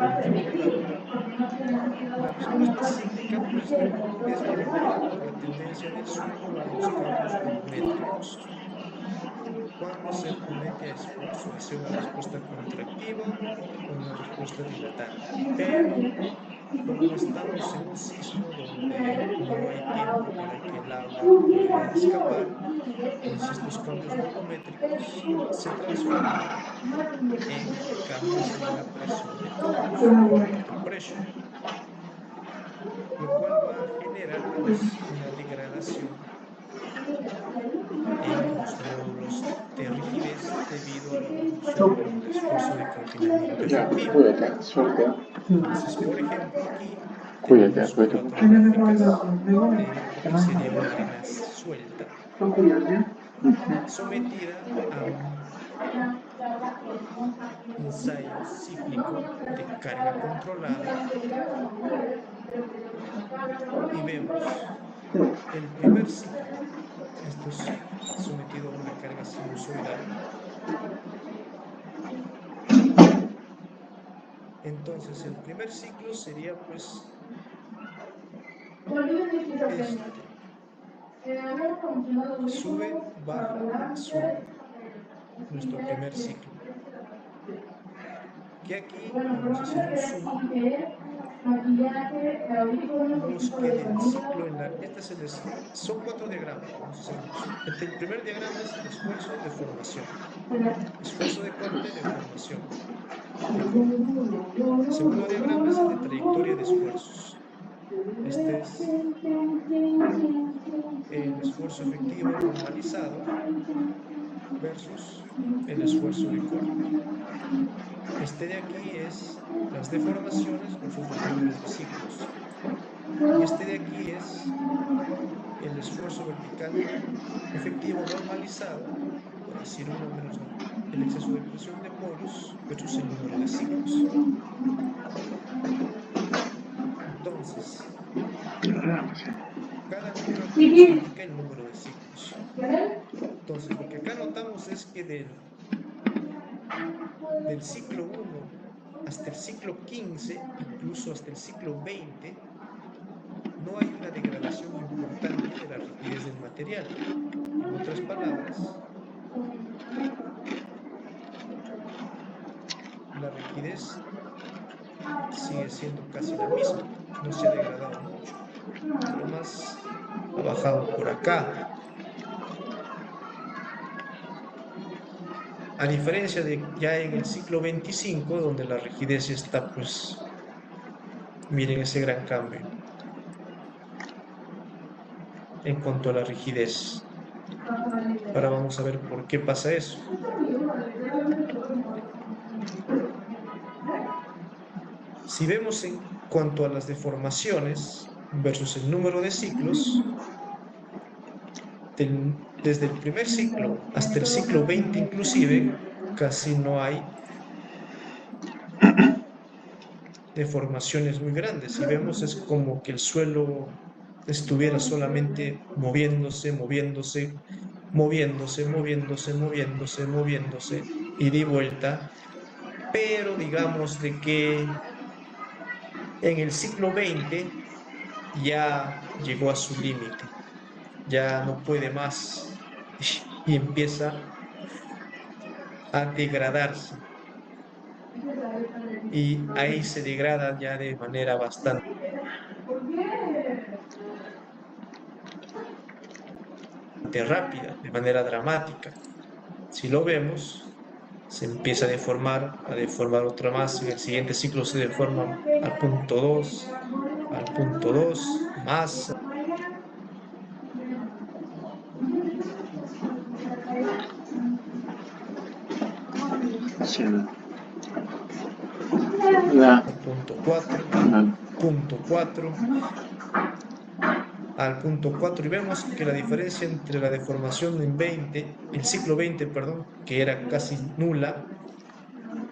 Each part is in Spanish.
Pero en primer lugar, la respuesta cíclica pues, es promovida por la tendencia del suelo a los cambios volumétricos. Cuando se somete a esfuerzo, hacia una respuesta contractiva o una respuesta dilatante. Pero como estamos en un sismo donde no hay tiempo para que el agua pueda escapar, entonces estos cambios volumétricos se transforman en cambios en la presión de poros o water pressure, lo cual va a generar pues una degradación en los módulos de rigidez debido a la reducción en el esfuerzo de confinamiento efectivo. Entonces, por ejemplo, aquí tenemos 4 gráficas de lo que sería una arena suelta sometida a un ensayo cíclico de carga controlada y vemos el primer ciclo. Esto es sometido a una carga sinusoidal. Entonces, el primer ciclo sería pues sube, baja, sube. Nuestro primer ciclo. Que aquí vamos a hacer un zoom. Vemos que del ciclo son 4 diagramas. Vamos a hacer un zoom. El primer diagrama es el esfuerzo de formación. Esfuerzo de corte de formación. El segundo diagrama es el de trayectoria de esfuerzos. Este es el esfuerzo efectivo normalizado versus el esfuerzo de corte. Este de aquí es las deformaciones versus los números de ciclos. Y este de aquí es el esfuerzo vertical efectivo normalizado, por decir uno menos el exceso de presión de poros versus el número de ciclos. Entonces, cada número aquí nos indica el número de ciclos. Entonces, lo que acá notamos es que del ciclo 1 hasta el ciclo 15, incluso hasta el ciclo 20, no hay una degradación importante de la rigidez del material. En otras palabras, la rigidez sigue siendo casi la misma, no se ha degradado mucho. Nada más ha bajado por acá. A diferencia de ya en el ciclo 25, donde la rigidez está, pues, miren ese gran cambio en cuanto a la rigidez. Ahora vamos a ver por qué pasa eso. Si vemos en cuanto a las deformaciones versus el número de ciclos, desde el primer ciclo hasta el ciclo 20 inclusive, casi no hay deformaciones muy grandes. Si vemos es como que el suelo estuviera solamente moviéndose, ida y vuelta, pero digamos de que en el siglo XX ya llegó a su límite, ya no puede más y empieza a degradarse. Y ahí se degrada ya de manera bastante rápida, de manera dramática. Si lo vemos, se empieza a deformar otra más. En el siguiente ciclo se deforma al punto 2, más. Al punto 4, al punto 4 y vemos que la diferencia entre la deformación en el ciclo 20, perdón, que era casi nula,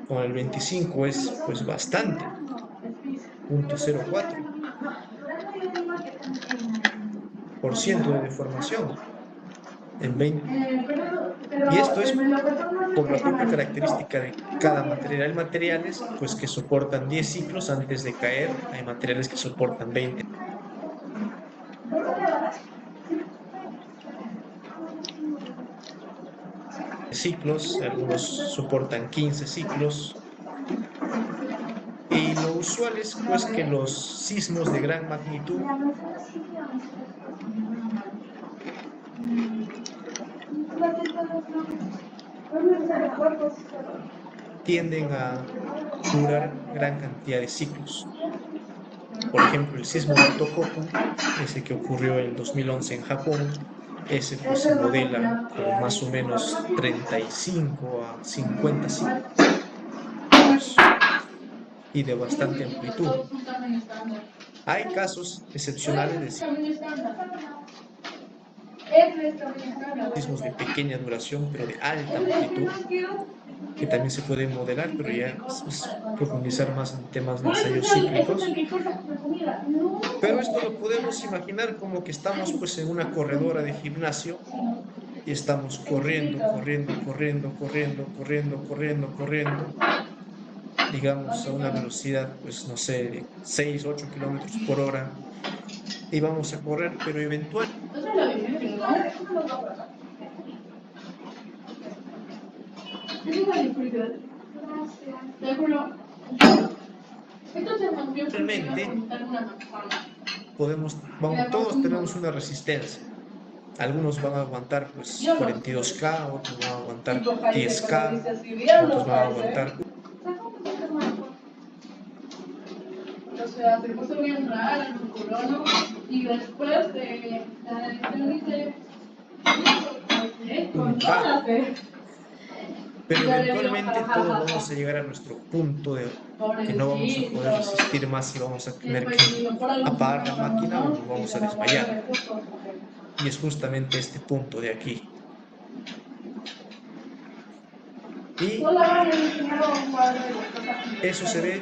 con el 25 es pues bastante, 0.04% de deformación. en 20. Y esto es por la propia característica de cada material. Hay materiales pues, que soportan 10 ciclos antes de caer, hay materiales que soportan 20 ciclos, algunos soportan 15 ciclos. Y lo usual es pues que los sismos de gran magnitud tienden a durar gran cantidad de ciclos. Por ejemplo, el sismo de Tohoku, ese que ocurrió en 2011 en Japón, ese pues se modela con más o menos 35 a 50 ciclos y de bastante amplitud. Hay casos excepcionales de sismos de pequeña duración, pero de alta amplitud, que también se pueden modelar, pero ya es profundizar más en temas de ensayos cíclicos. Pero esto lo podemos imaginar como que estamos pues en una corredora de gimnasio y estamos corriendo, digamos a una velocidad pues no sé, de 6, 8 kilómetros por hora y vamos a correr, pero eventualmente todos tenemos una resistencia. Algunos van a aguantar pues 42K, otros van a aguantar 10K, otros van a aguantar. O sea, se puso bien rara en un colono y después de la edición dice con todas. Pero eventualmente todos vamos a llegar a nuestro punto de que no vamos a poder resistir más y vamos a tener que apagar la máquina o nos vamos a desmayar. Y es justamente este punto de aquí. Y eso se ve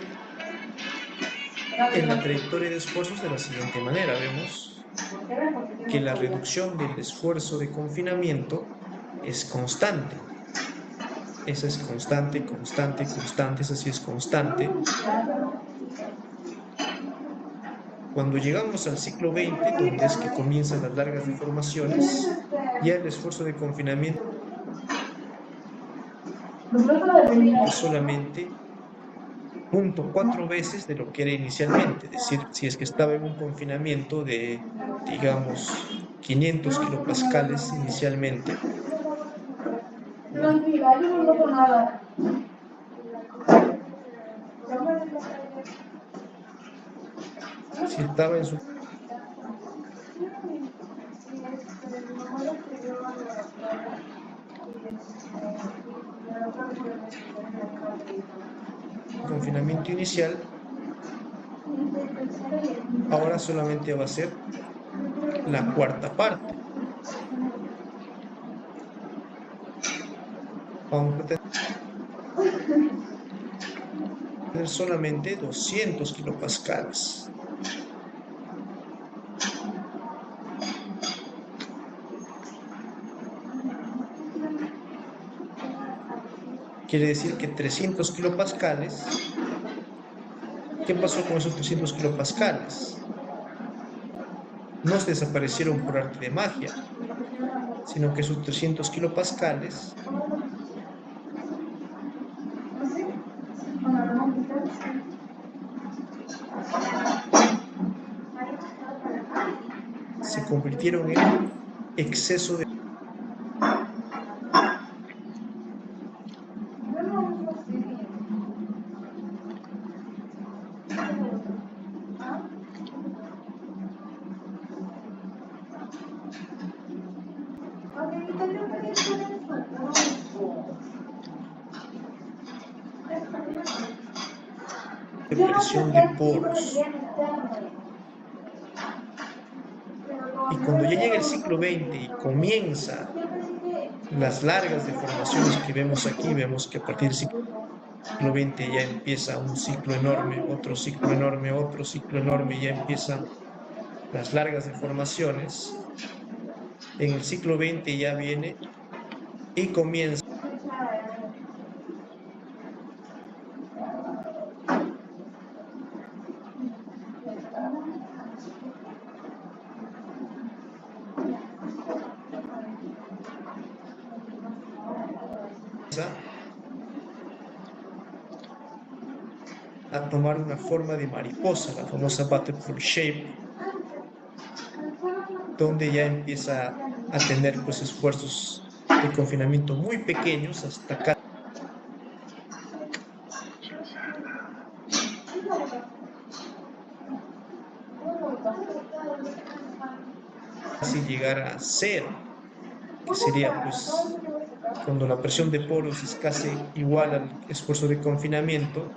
en la trayectoria de esfuerzos de la siguiente manera. Vemos que la reducción del esfuerzo de confinamiento es constante. Esa es constante, constante, constante, esa sí es constante. Cuando llegamos al ciclo 20, donde es que comienzan las largas deformaciones, ya el esfuerzo de confinamiento es solamente 0.4 veces de lo que era inicialmente. Es decir, si es que estaba en un confinamiento de, digamos, 500 kilopascales inicialmente, tranquila, yo no noto nada. Si estaba en su confinamiento inicial, ahora solamente va a ser la cuarta parte. Vamos a tener solamente 200 kilopascales. Quiere decir que 300 kilopascales, ¿qué pasó con esos 300 kilopascales? No se desaparecieron por arte de magia, sino que esos 300 kilopascales se convirtieron en exceso de presión de poros. Y cuando ya llega el ciclo 20 y comienza las largas deformaciones que vemos aquí, vemos que a partir del ciclo 20 ya empieza un ciclo enorme, otro ciclo enorme, otro ciclo enorme, y ya empiezan las largas deformaciones. En el ciclo 20 ya viene y comienza a tomar una forma de mariposa, la famosa butterfly shape, donde ya empieza a tener pues esfuerzos de confinamiento muy pequeños hasta casi llegar a cero, que sería pues cuando la presión de poros es casi igual al esfuerzo de confinamiento.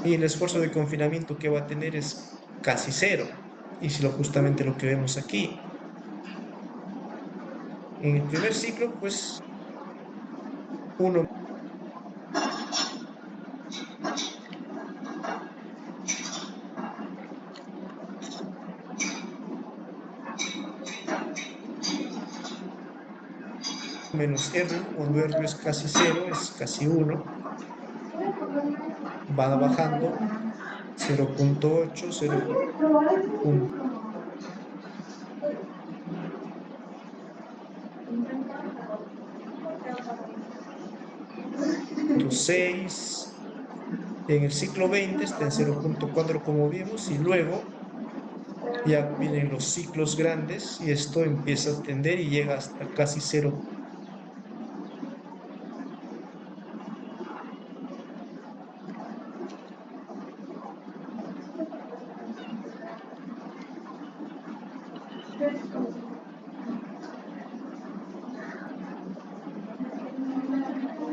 Y el esfuerzo de confinamiento que va a tener es casi cero. Y si lo justamente lo que vemos aquí. En el primer ciclo, pues, uno menos R, cuando R es casi cero, es casi 1, va bajando 0.8, 0.6, en el ciclo 20 está en 0.4 como vimos, y luego ya vienen los ciclos grandes y esto empieza a tender y llega hasta casi 0.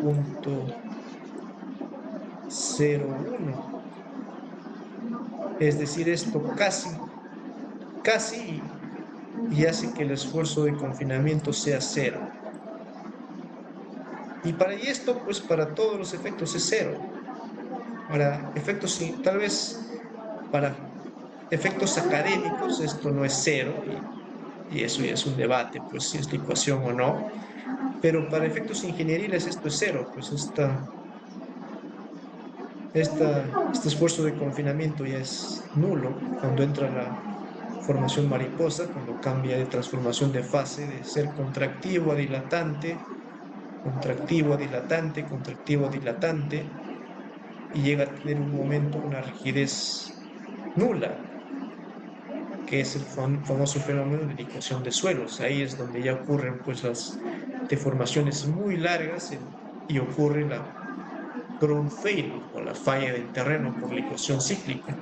Punto 0.1. Es decir, esto casi y hace que el esfuerzo de confinamiento sea cero. Y para esto, pues para todos los efectos es cero. Para efectos, tal vez para efectos académicos esto no es cero y eso ya es un debate, pues si es la ecuación o no. Pero para efectos ingenieriles esto es cero, pues este esfuerzo de confinamiento ya es nulo cuando entra la formación mariposa, cuando cambia de transformación de fase de ser contractivo a dilatante, contractivo a dilatante, contractivo a dilatante, y llega a tener un momento una rigidez nula, que es el famoso fenómeno de licuación de suelos. Ahí es donde ya ocurren pues las deformaciones muy largas y ocurre la ground failure o la falla del terreno por licuación cíclica.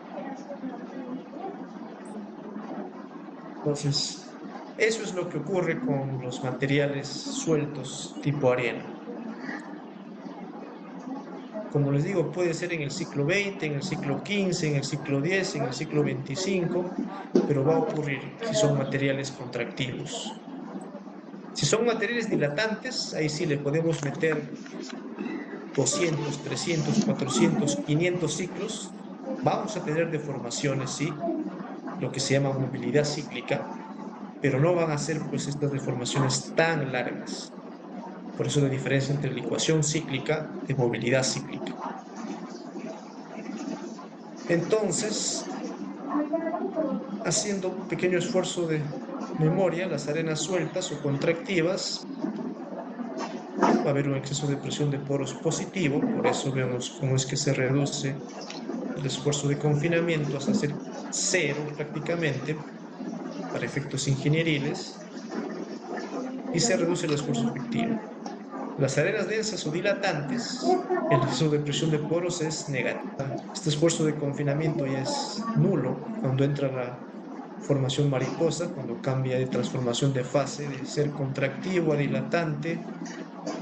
Entonces, eso es lo que ocurre con los materiales sueltos tipo arena. Como les digo, puede ser en el ciclo 20, en el ciclo 15, en el ciclo 10, en el ciclo 25, pero va a ocurrir si son materiales contractivos. Si son materiales dilatantes, ahí sí le podemos meter 200, 300, 400, 500 ciclos. Vamos a tener deformaciones, sí, lo que se llama movilidad cíclica, pero no van a ser pues estas deformaciones tan largas. Por eso la diferencia entre licuación cíclica y movilidad cíclica. Entonces, haciendo un pequeño esfuerzo de memoria, las arenas sueltas o contractivas, va a haber un exceso de presión de poros positivo, por eso vemos cómo es que se reduce el esfuerzo de confinamiento hasta ser cero prácticamente para efectos ingenieriles y se reduce el esfuerzo efectivo. Las arenas densas o dilatantes, el exceso de presión de poros es negativo. Este esfuerzo de confinamiento ya es nulo cuando entra la formación mariposa, cuando cambia de transformación de fase de ser contractivo a dilatante,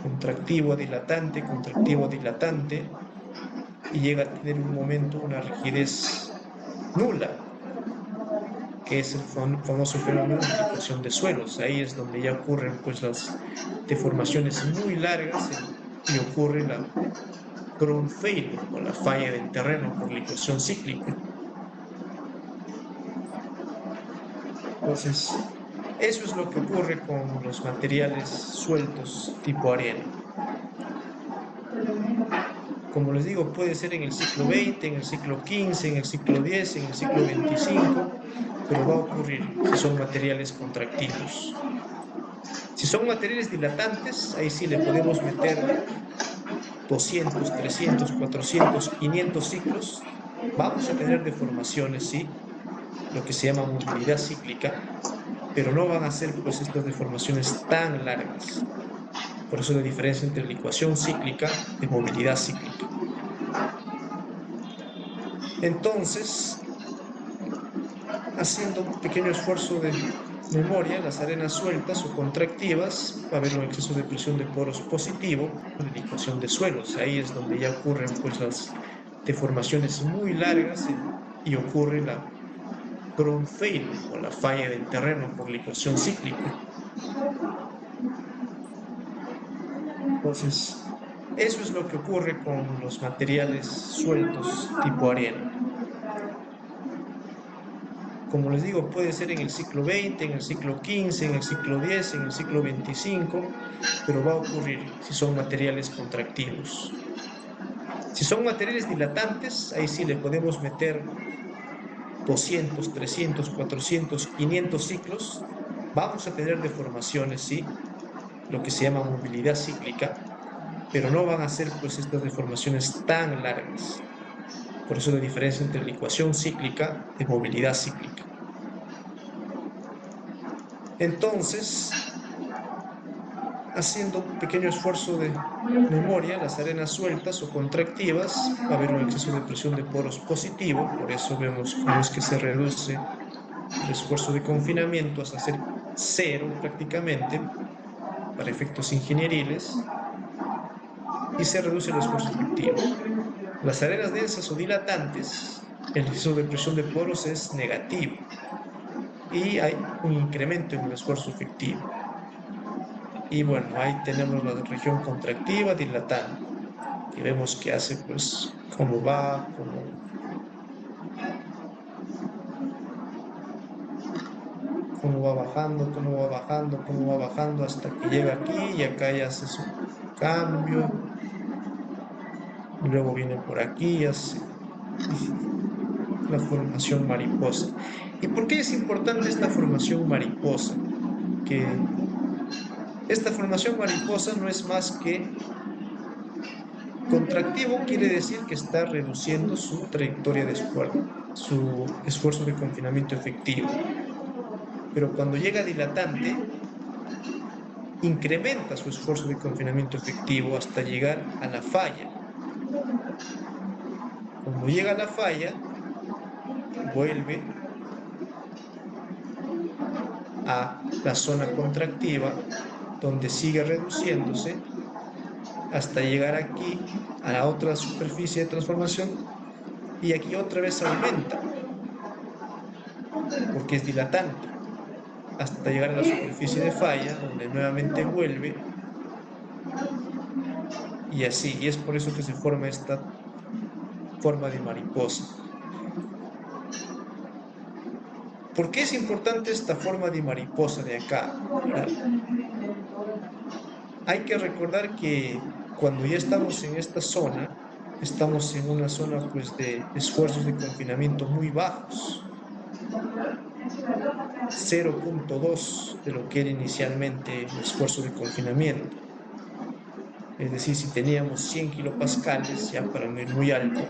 contractivo a dilatante, contractivo a dilatante, y llega a tener un momento una rigidez nula, que es el famoso fenómeno de licuación de suelos. Ahí es donde ya ocurren pues las deformaciones muy largas y ocurre la ground failure o la falla del terreno por licuación cíclica. Entonces, eso es lo que ocurre con los materiales sueltos tipo arena. Como les digo, puede ser en el ciclo 20, en el ciclo 15, en el ciclo 10, en el ciclo 25, pero va a ocurrir si son materiales contractivos. Si son materiales dilatantes, ahí sí le podemos meter 200, 300, 400, 500 ciclos. Vamos a tener deformaciones, sí, lo que se llama movilidad cíclica, pero no van a ser pues estas deformaciones tan largas. Por eso la diferencia entre licuación cíclica y movilidad cíclica. Entonces, haciendo un pequeño esfuerzo de memoria, las arenas sueltas o contractivas, va a haber un exceso de presión de poros positivo, de licuación de suelos. Ahí es donde ya ocurren pues las deformaciones muy largas y ocurre la ground failure o la falla del terreno por licuación cíclica. Entonces, eso es lo que ocurre con los materiales sueltos tipo arena. Como les digo, puede ser en el ciclo 20, en el ciclo 15, en el ciclo 10, en el ciclo 25, pero va a ocurrir si son materiales contractivos. Si son materiales dilatantes, ahí sí le podemos meter 200, 300, 400, 500 ciclos. Vamos a tener deformaciones, sí, lo que se llama movilidad cíclica, pero no van a ser pues estas deformaciones tan largas. Por eso la diferencia entre licuación cíclica y movilidad cíclica. Entonces, haciendo un pequeño esfuerzo de memoria, las arenas sueltas o contractivas, va a haber un exceso de presión de poros positivo, por eso vemos cómo es que se reduce el esfuerzo de confinamiento hasta ser cero prácticamente, para efectos ingenieriles, y se reduce el esfuerzo efectivo. Las arenas densas o dilatantes, el exceso de presión de poros es negativo y hay un incremento en el esfuerzo efectivo. Y bueno, ahí tenemos la región contractiva, dilatante, que vemos que hace pues cómo va, cómo va bajando, cómo va bajando, cómo va bajando hasta que llega aquí y acá ya hace su cambio. Y luego viene por aquí y hace la formación mariposa. ¿Y por qué es importante esta formación mariposa? Que esta formación mariposa no es más que contractivo, quiere decir que está reduciendo su trayectoria de esfuerzo, su esfuerzo de confinamiento efectivo. Pero cuando llega dilatante, incrementa su esfuerzo de confinamiento efectivo hasta llegar a la falla. Cuando llega a la falla, vuelve a la zona contractiva, donde sigue reduciéndose hasta llegar aquí a la otra superficie de transformación y aquí otra vez aumenta porque es dilatante hasta llegar a la superficie de falla donde nuevamente vuelve y así, y es por eso que se forma esta forma de mariposa. ¿Por qué es importante esta forma de mariposa de acá? ¿Verdad? Hay que recordar que cuando ya estamos en esta zona, estamos en una zona pues de esfuerzos de confinamiento muy bajos, 0.2 de lo que era inicialmente el esfuerzo de confinamiento. Es decir, si teníamos 100 kilopascales, ya para no ir muy alto,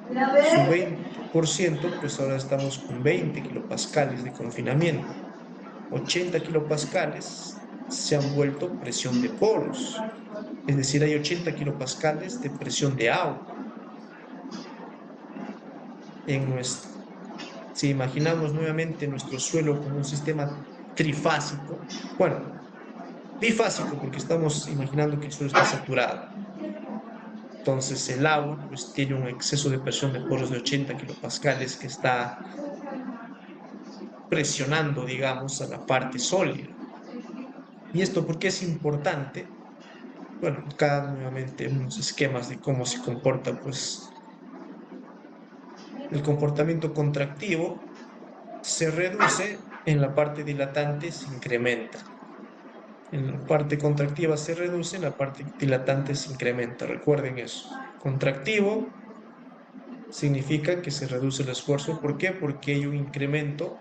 su 20%, pues ahora estamos con 20 kilopascales de confinamiento. 80 kilopascales se han vuelto presión de poros. Es decir, hay 80 kilopascales de presión de agua. Si imaginamos nuevamente nuestro suelo como un sistema trifásico, bueno, bifásico porque estamos imaginando que el suelo está saturado. Entonces el agua pues tiene un exceso de presión de poros de 80 kilopascales que está presionando, digamos, a la parte sólida. ¿Y esto por qué es importante? Bueno, acá nuevamente unos esquemas de cómo se comporta, pues, el comportamiento contractivo se reduce, en la parte dilatante se incrementa. En la parte contractiva se reduce, en la parte dilatante se incrementa. Recuerden eso. Contractivo significa que se reduce el esfuerzo. ¿Por qué? Porque hay un incremento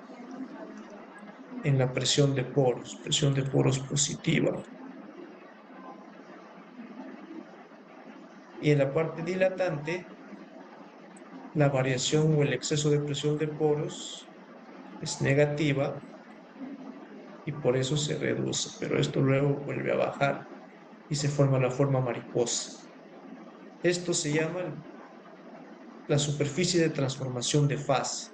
en la presión de poros positiva. Y en la parte dilatante, la variación o el exceso de presión de poros es negativa y por eso se reduce, pero esto luego vuelve a bajar y se forma la forma mariposa. Esto se llama la superficie de transformación de fase,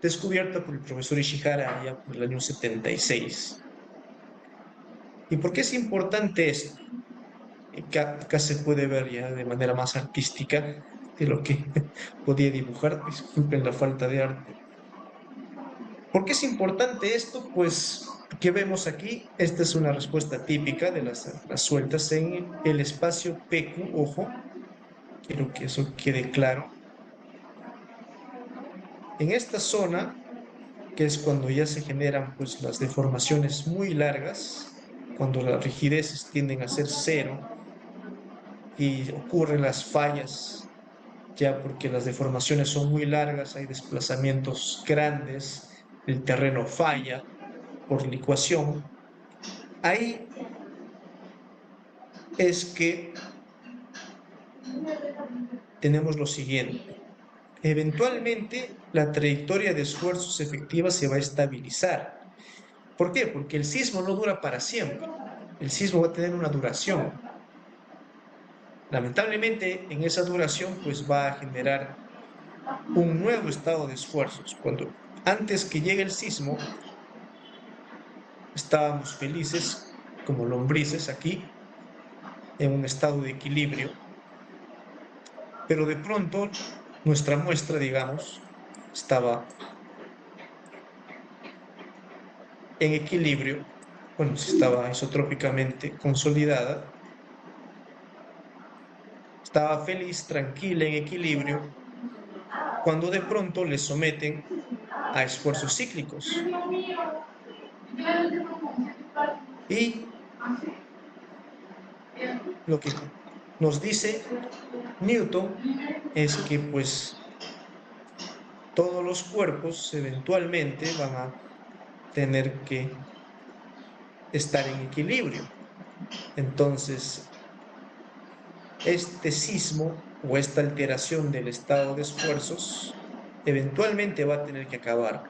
descubierta por el profesor Ishihara allá por el año 76. ¿Y por qué es importante esto? Acá se puede ver ya de manera más artística de lo que podía dibujar, disculpen la falta de arte. ¿Por qué es importante esto? Pues, ¿qué vemos aquí? Esta es una respuesta típica de las sueltas en el espacio PQ, ojo, quiero que eso quede claro. En esta zona, que es cuando ya se generan pues las deformaciones muy largas, cuando las rigideces tienden a ser cero y ocurren las fallas, ya porque las deformaciones son muy largas, hay desplazamientos grandes, el terreno falla por licuación. Ahí es que tenemos lo siguiente. Eventualmente, la trayectoria de esfuerzos efectiva se va a estabilizar. ¿Por qué? Porque el sismo no dura para siempre. El sismo va a tener una duración. Lamentablemente, en esa duración, pues va a generar un nuevo estado de esfuerzos. Cuando antes que llegue el sismo, estábamos felices como lombrices aquí, en un estado de equilibrio, pero de pronto nuestra muestra, digamos, estaba en equilibrio, bueno, si estaba isotrópicamente consolidada, estaba feliz, tranquila, en equilibrio, cuando de pronto le someten a esfuerzos cíclicos. Y lo que nos dice Newton es que pues todos los cuerpos eventualmente van a tener que estar en equilibrio. Entonces, este sismo o esta alteración del estado de esfuerzos eventualmente va a tener que acabar.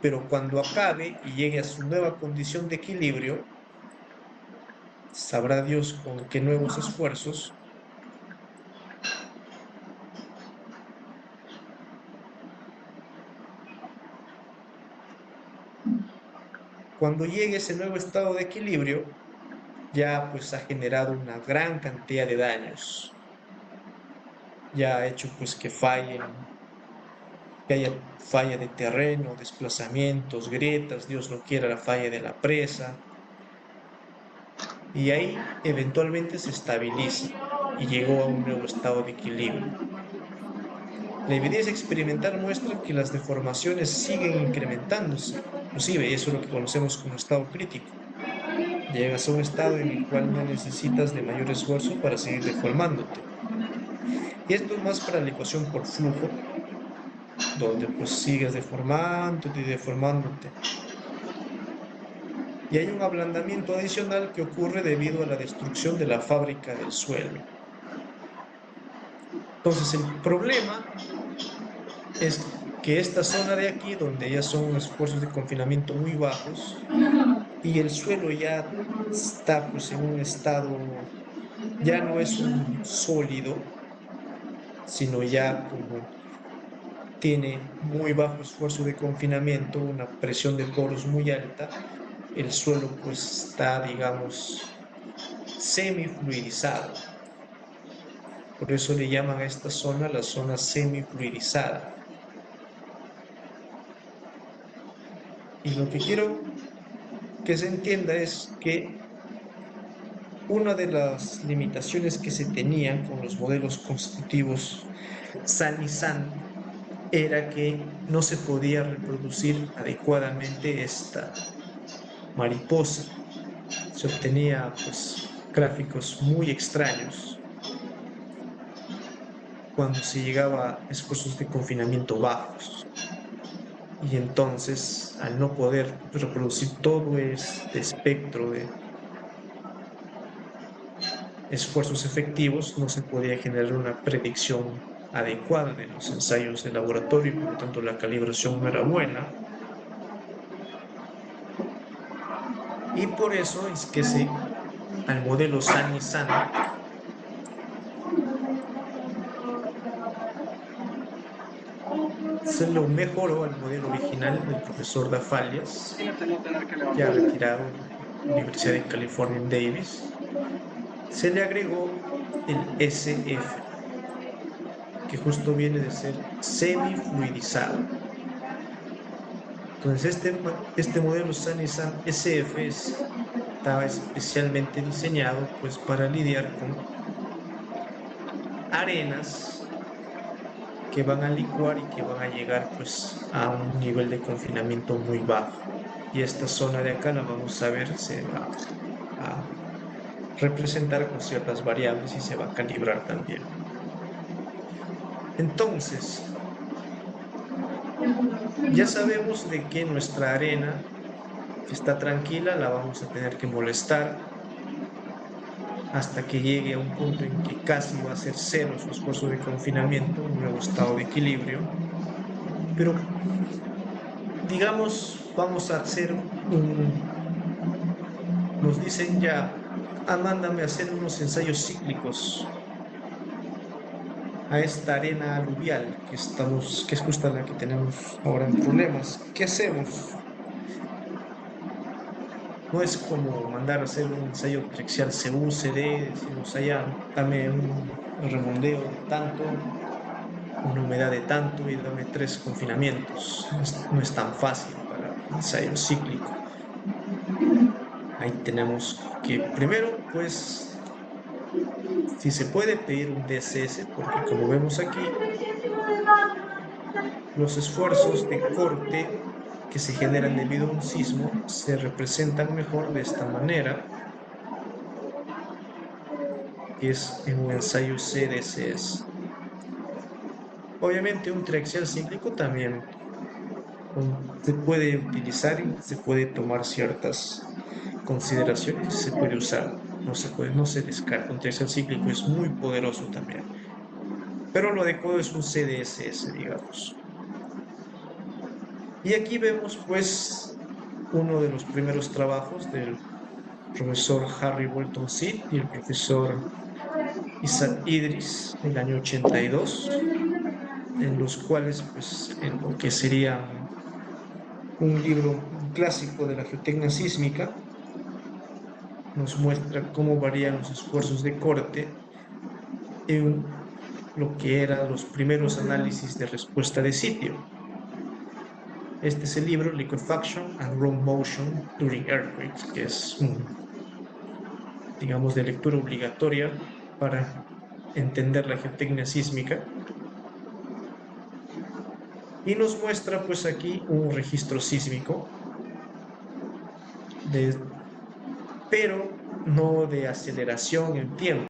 Pero cuando acabe y llegue a su nueva condición de equilibrio, sabrá Dios con qué nuevos esfuerzos, cuando llegue ese nuevo estado de equilibrio, ya pues ha generado una gran cantidad de daños, ya ha hecho pues que fallen, que haya falla de terreno, desplazamientos, grietas, Dios no quiera la falla de la presa, y ahí eventualmente se estabiliza y llegó a un nuevo estado de equilibrio. La evidencia experimental muestra que las deformaciones siguen incrementándose, inclusive eso es lo que conocemos como estado crítico. Llegas a un estado en el cual no necesitas de mayor esfuerzo para seguir deformándote. Y esto es más para la ecuación por flujo, donde pues sigues deformándote y deformándote. Y hay un ablandamiento adicional que ocurre debido a la destrucción de la fábrica del suelo. Entonces, el problema es que esta zona de aquí, donde ya son esfuerzos de confinamiento muy bajos y el suelo ya está pues en un estado, ya no es un sólido, sino ya como tiene muy bajo esfuerzo de confinamiento, una presión de poros muy alta, el suelo pues está, digamos, semifluidizado. Por eso le llaman a esta zona la zona semifluidizada. Y lo que quiero que se entienda es que una de las limitaciones que se tenían con los modelos constitutivos San y San era que no se podía reproducir adecuadamente esta mariposa. Se obtenía pues gráficos muy extraños cuando se llegaba a esfuerzos de confinamiento bajos. Y entonces, al no poder reproducir todo este espectro de esfuerzos efectivos, no se podía generar una predicción adecuada de los ensayos de laboratorio y por lo tanto la calibración no era buena. Y por eso es que al modelo San y San se lo mejoró al modelo original del profesor Dafalias, ya retirado de la Universidad de California en Davis. Se le agregó el SF, que justo viene de ser semifluidizado. Entonces, este modelo San y San SF estaba especialmente diseñado pues, para lidiar con arenas que van a licuar y que van a llegar pues, a un nivel de confinamiento muy bajo. Y esta zona de acá la vamos a ver, se va a representar con ciertas variables y se va a calibrar también. Entonces, ya sabemos de que nuestra arena está tranquila, la vamos a tener que molestar hasta que llegue a un punto en que casi va a ser cero su esfuerzo de confinamiento, un nuevo estado de equilibrio. Pero, digamos, vamos a hacer nos dicen ya, mándame a hacer unos ensayos cíclicos a esta arena aluvial que es justo la que tenemos ahora en problemas. ¿Qué hacemos? No es como mandar a hacer un ensayo triaxial CU-CD, decimos allá, dame un remondeo de tanto, una humedad de tanto y dame 3 confinamientos. No es tan fácil para un ensayo cíclico. Ahí tenemos que primero, pues, si se puede pedir un DSS, porque como vemos aquí, los esfuerzos de corte que se generan debido a un sismo se representan mejor de esta manera, que es en un ensayo CDCS. Obviamente un triaxial cíclico también se puede utilizar y se puede tomar ciertas consideraciones y se puede usar. No se descarta. Un triaxial cíclico es muy poderoso también. Pero lo adecuado es un CDSS, digamos. Y aquí vemos, pues, uno de los primeros trabajos del profesor Harry Bolton Seed y el profesor Isaac Idris del año 82, en los cuales, pues, en lo que sería un libro un clásico de la geotecnia sísmica, nos muestra cómo varían los esfuerzos de corte en lo que eran los primeros análisis de respuesta de sitio. Este es el libro Liquefaction and Roll Motion During Earthquakes, que es digamos, de lectura obligatoria para entender la geotecnia sísmica. Y nos muestra pues aquí un registro sísmico, pero no de aceleración en tiempo.